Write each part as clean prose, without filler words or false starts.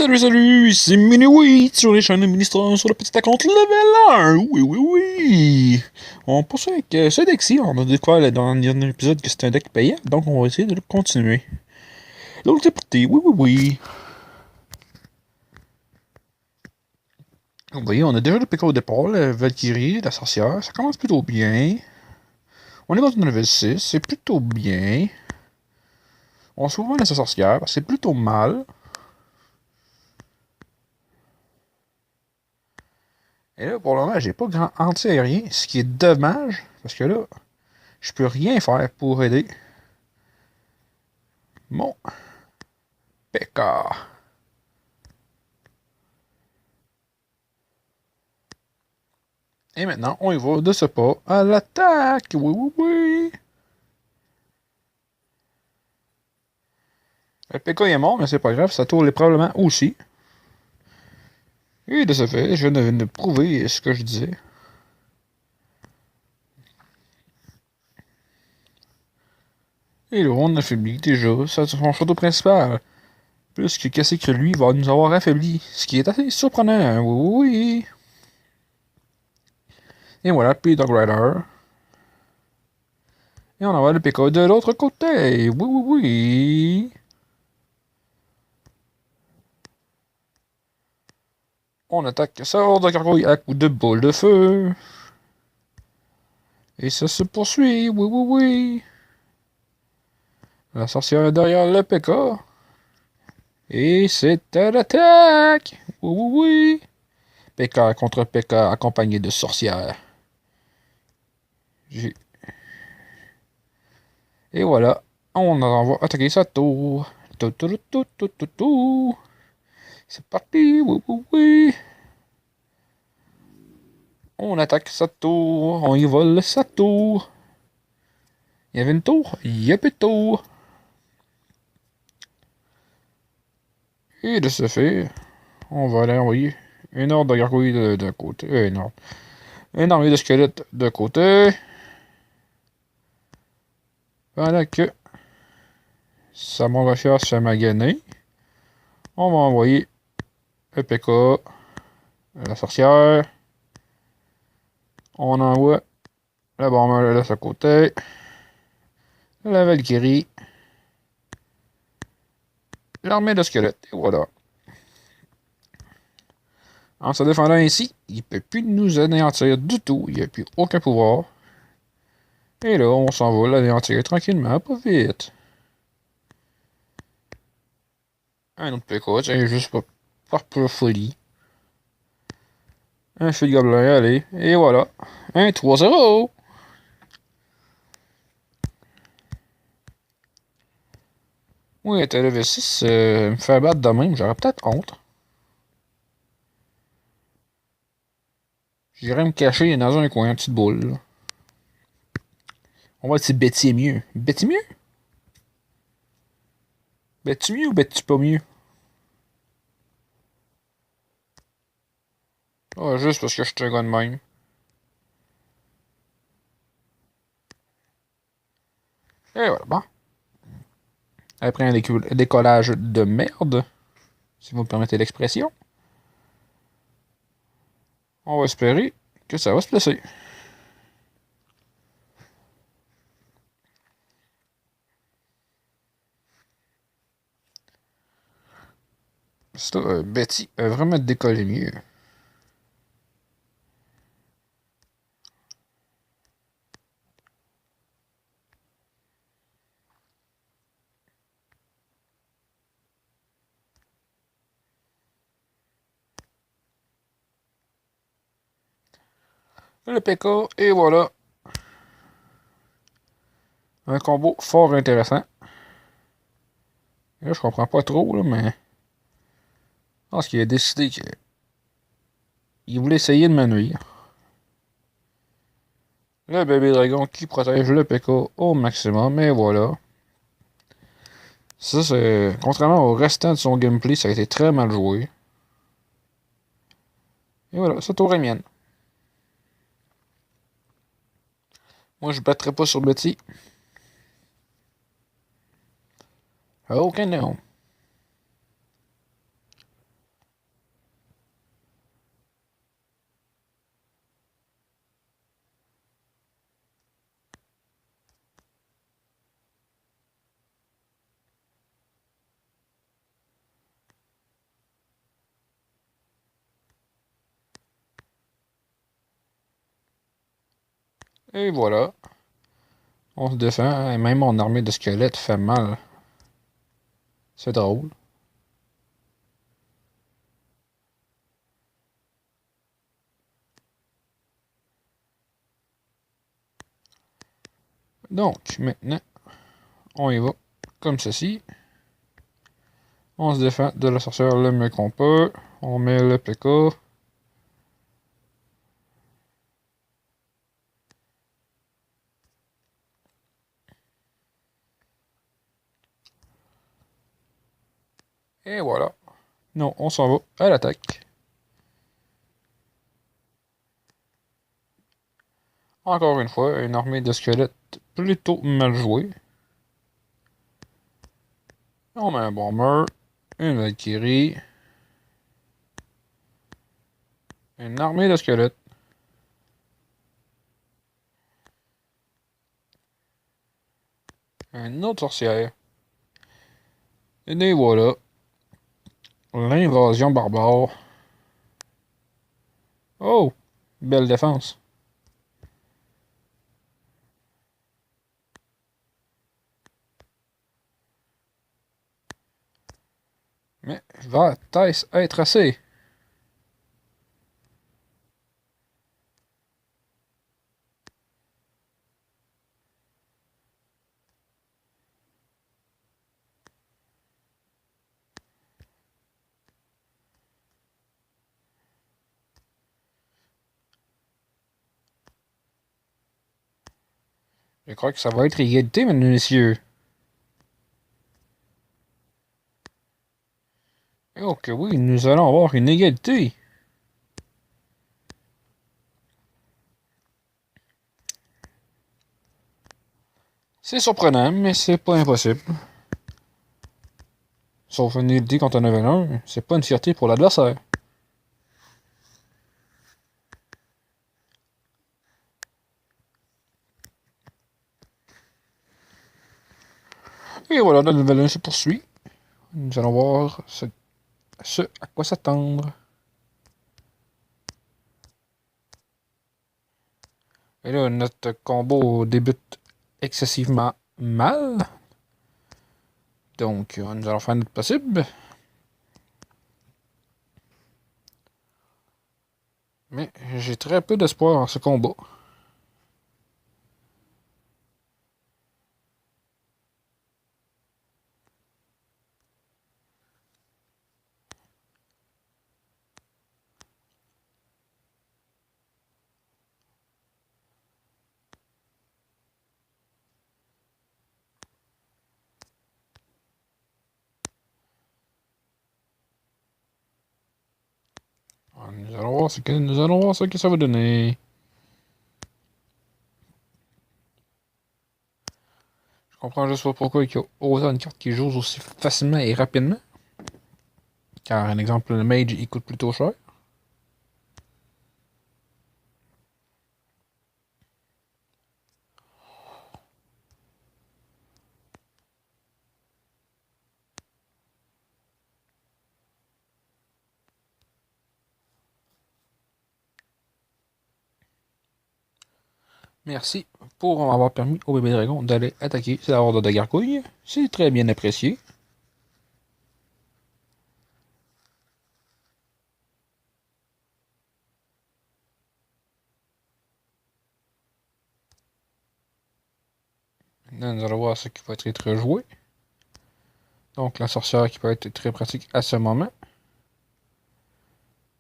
Salut, c'est Miniwee sur les chaînes administratives sur le petit compte Level 1. Oui, oui, oui. On poursuit avec ce deck-ci. On a découvert dans le dernier épisode que c'était un deck payant, donc on va essayer de le continuer. L'autre est parti, oui, oui, oui. Vous voyez, on a déjà le PK au départ, la Valkyrie, la sorcière. Ça commence plutôt bien. On est dans une level 6, c'est plutôt bien. On se voit la sorcière, c'est plutôt mal. Et là, pour le moment, j'ai pas grand anti-aérien, ce qui est dommage, parce que là, je peux rien faire pour aider mon P.K. Et maintenant, on y va de ce pas à l'attaque. Oui, oui, oui. Le P.K. est mort, mais c'est pas grave, ça tourne probablement aussi. Et de ce fait, je viens de prouver ce que je disais. Et là, on affaiblit déjà son château principal. Puisque qu'est-ce que lui va nous avoir affaibli. Ce qui est assez surprenant. Oui, oui. Et voilà, puis Dog Rider. Et on envoie le PK de l'autre côté. Oui, oui, oui. On attaque sa horde de gargouilles à coups de boule de feu. Et ça se poursuit. Oui, oui, oui. La sorcière est derrière le PK. Et c'est à l'attaque. Oui, oui, oui. PK contre PK accompagné de sorcières. Et voilà. On va attaquer sa tour. Tout, tout, tout, tout, tout, tout. C'est parti. Oui, oui, oui. On attaque sa tour. On y vole sa tour. Il y avait une tour. Il y a plus de tour. Et de ce fait, on va aller envoyer une horde de gargouilles de côté. Non. Une armée de squelettes de côté. Voilà que ça m'en va faire se maganer. On va envoyer le PK, la sorcière. On envoie la bombe de ce côté. La Valkyrie. L'armée de squelettes. Et voilà. En se défendant ainsi, il ne peut plus nous anéantir du tout. Il n'y a plus aucun pouvoir. Et là, on s'en va l'anéantir tranquillement, pas vite. Un autre PK, c'est juste par pure folie. Un feu de gobelin, allez. Et voilà. Un 3-0. Oui, t'es level 6, me faire battre de même, j'aurais peut-être honte. J'irais me cacher dans un coin, une petite boule. Là. On va voir si Betty est mieux. Betty mieux? Betty mieux ou Betty pas mieux? Ah, juste parce que je suis un gars de même. Et voilà, bon. Après un décollage de merde, si vous me permettez l'expression, on va espérer que ça va se placer. Ça, Betty a vraiment décollé mieux. Le PK, et voilà. Un combo fort intéressant. Là, je comprends pas trop, là, mais. Je pense qu'il a décidé qu'il voulait essayer de me nuire. Le bébé dragon qui protège le PK au maximum, et voilà. Ça, c'est. Contrairement au restant de son gameplay, ça a été très mal joué. Et voilà, cette tour est mienne. Moi, je battrai pas sur Betty. Ok, non. Et voilà. On se défend. Et même mon armée de squelettes fait mal. C'est drôle. Donc, maintenant, on y va. Comme ceci. On se défend de la sorcière le mieux qu'on peut. On met le PK. Et voilà. Non, on s'en va à l'attaque. Encore une fois, une armée de squelettes plutôt mal jouée. On met un bomber, une Valkyrie, une armée de squelettes, une autre sorcière. Et voilà, l'invasion barbare. Oh, belle défense. Mais va-t-ce être assez? Je crois que ça va être égalité, mesdames et messieurs. Oh que oui, nous allons avoir une égalité. C'est surprenant, mais c'est pas impossible. Sauf une égalité contre un 9-1, c'est pas une fierté pour l'adversaire. Et voilà, le level 1 se poursuit. Nous allons voir ce à quoi s'attendre. Et là, notre combo débute excessivement mal. Donc, nous allons faire notre possible. Mais j'ai très peu d'espoir en ce combat. Nous allons voir ce que ça va donner. Je comprends juste pas pourquoi il y a autant de cartes qui jouent aussi facilement et rapidement. Car un exemple, le mage, il coûte plutôt cher. Merci pour m'avoir permis au bébé dragon d'aller attaquer la horde de gargouilles. C'est très bien apprécié. Maintenant, nous allons voir ce qui va être joué. Donc, la sorcière qui peut être très pratique à ce moment.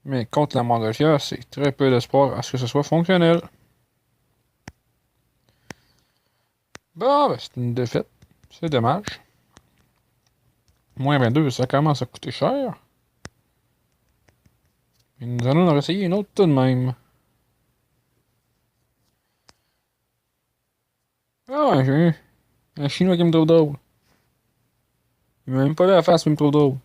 Mais contre la montgolfière, c'est très peu d'espoir à ce que ce soit fonctionnel. Bon, ben, c'est une défaite. C'est dommage. Moins 22, ça commence à coûter cher. Et nous allons en essayer une autre tout de même. Ah, j'ai un Chinois qui me trouve drôle. Il m'a même pas vu la face, mais il me trouve drôle.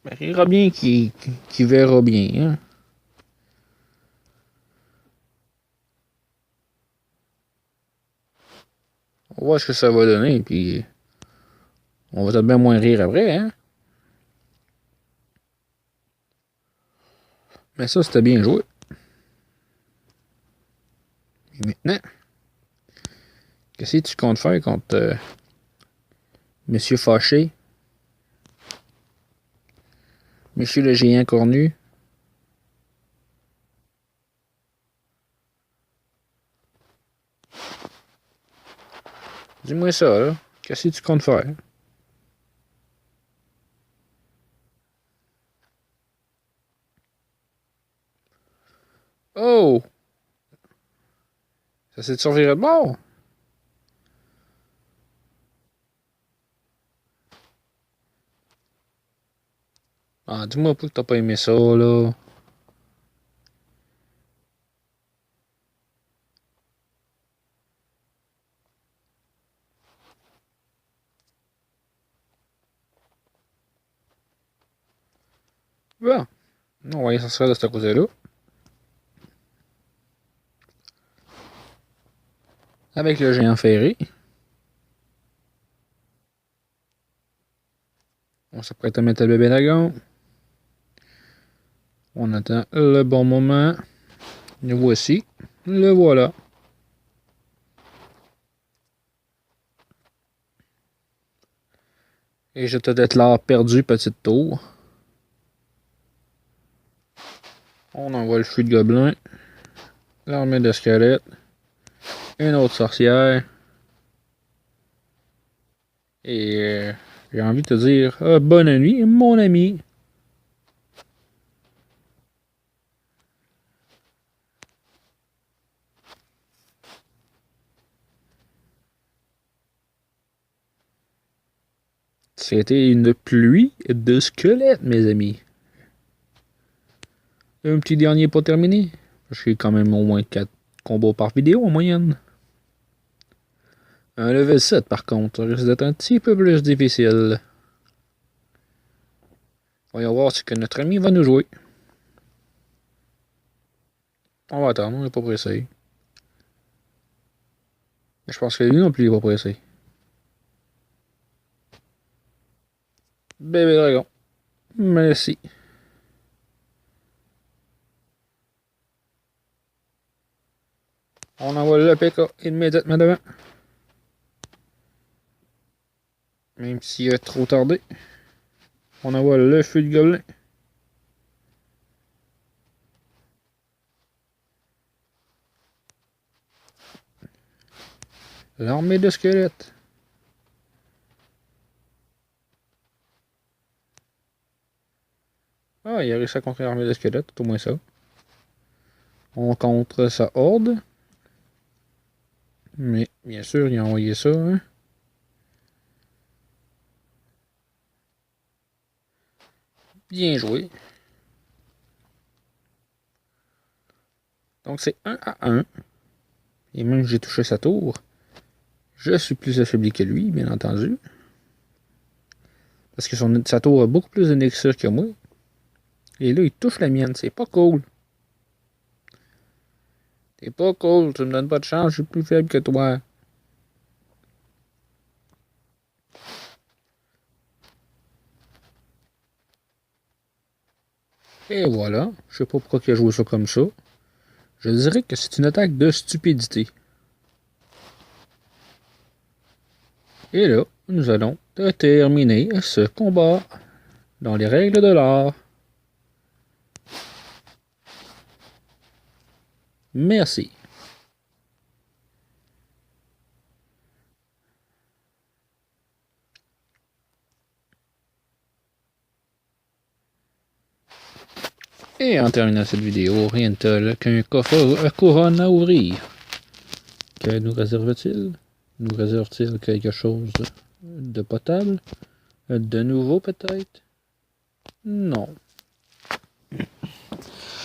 Ben, il rira bien qui verra bien, hein. On va voir ce que ça va donner, puis on va peut-être bien moins rire après, hein. Mais ça, c'était bien joué. Et maintenant, qu'est-ce que tu comptes faire contre Monsieur Fâché? Monsieur le géant cornu? Dis-moi ça, là. Qu'est-ce que tu comptes faire? Oh! Ça s'est surviré de bord? Ah, dis-moi pas que t'as pas aimé ça, là. Bon. On va y sortir de ce côté-là. Avec le géant ferré. On s'apprête à mettre le bébé dragon. On attend le bon moment. Le voici. Le voilà. Et je te déclare perdu, petite tour. On envoie le feu de gobelin. L'armée de squelettes. Une autre sorcière. Et j'ai envie de te dire bonne nuit, mon ami. C'était une pluie de squelettes, mes amis. Un petit dernier pour terminer. J'ai quand même au moins 4 combos par vidéo en moyenne. Un level 7 par contre, risque d'être un petit peu plus difficile. Voyons voir ce que notre ami va nous jouer. On va attendre, on n'est pas pressé. Je pense que lui non plus il est pas pressé. Bébé dragon. Merci. On envoie le PK immédiatement devant. Même s'il a trop tardé. On envoie le feu de gobelin. L'armée de squelettes. Ah, il a réussi à contrer l'armée de squelettes, au moins ça. On contre sa horde. Mais, bien sûr, il a envoyé ça, hein. Bien joué. Donc c'est 1 à 1. Et même si j'ai touché sa tour, je suis plus affaibli que lui, bien entendu. Parce que sa tour a beaucoup plus d'élixir que moi. Et là, il touche la mienne. C'est pas cool. C'est pas cool. Tu me donnes pas de chance. Je suis plus faible que toi. Et voilà. Je sais pas pourquoi il a joué ça comme ça. Je dirais que c'est une attaque de stupidité. Et là, nous allons terminer ce combat dans les règles de l'art. Merci. Et en terminant cette vidéo, rien de tel qu'un coffre à couronne à ouvrir. Que nous réserve-t-il? Nous réserve-t-il quelque chose de potable? De nouveau peut-être? Non.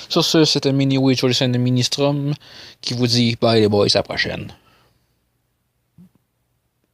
Sur ce, c'était Mini Witch sur le scène de Ministrum qui vous dit bye les boys, à la prochaine.